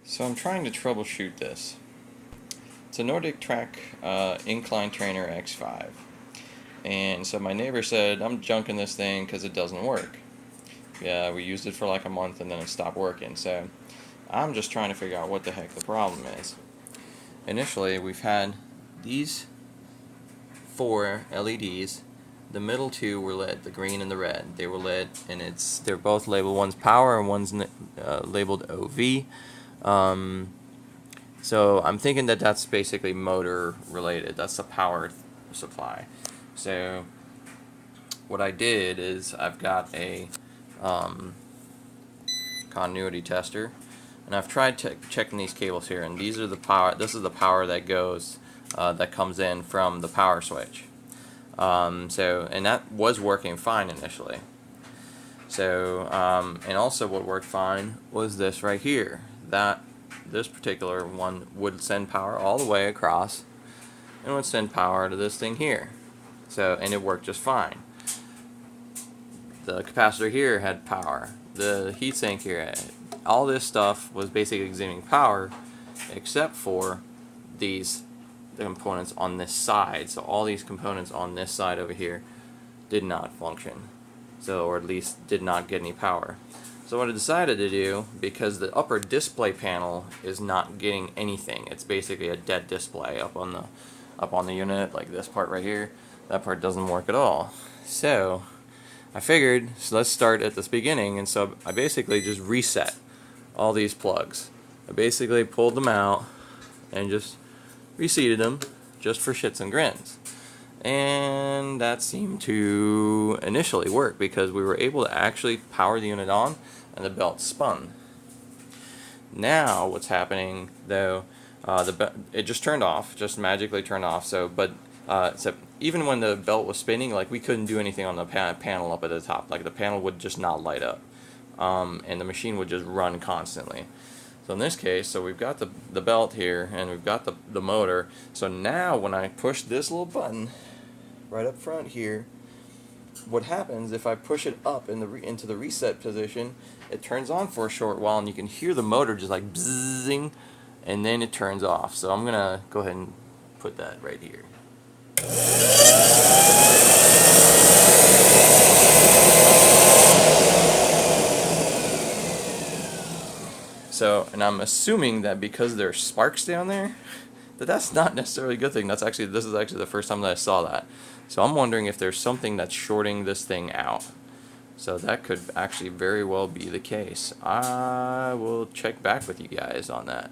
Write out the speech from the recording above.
So I'm trying to troubleshoot this. It's a Nordictrack Incline Trainer X5. And so my neighbor said, I'm junking this thing because it doesn't work. Yeah, we used it for like a month and then it stopped working. So I'm just trying to figure out what the heck the problem is. Initially, we've had these 4 LEDs. The middle 2 were lit, the green and the red. They were lit, and they're both labeled. One's power and one's labeled OV. So I'm thinking that that's basically motor related. That's the power supply. So what I did is I've got a continuity tester, and I've tried checking these cables here, and these are the power. This is the power that goes that comes in from the power switch. And that was working fine initially. So and also what worked fine was this right here. This particular one would send power all the way across and would send power to this thing here. So, and it worked just fine. The capacitor here had power. The heatsink here had, all this stuff was basically exhibiting power except for the components on this side. So all these components on this side over here did not function. So, or at least did not get any power. So what I decided to do, because the upper display panel is not getting anything, it's basically a dead display up on the unit, like this part right here. That part doesn't work at all. So I figured, so let's start at this beginning, and so I basically just reset all these plugs. I basically pulled them out and just reseated them just for shits and grins. And that seemed to initially work because we were able to actually power the unit on and the belt spun. Now what's happening though, it just turned off, just magically turned off. So even when the belt was spinning, like, we couldn't do anything on the panel up at the top. Like, the panel would just not light up, and the machine would just run constantly. So in this case, so we've got the belt here and we've got the motor. So now when I push this little button right up front here, what happens if I push it up into the reset position, it turns on for a short while and you can hear the motor just like bzzing, and then it turns off. So I'm gonna go ahead and put that right here. So, and I'm assuming that because there's sparks down there, that's not necessarily a good thing. This is actually the first time that I saw that. So I'm wondering if there's something that's shorting this thing out. So that could actually very well be the case. I will check back with you guys on that.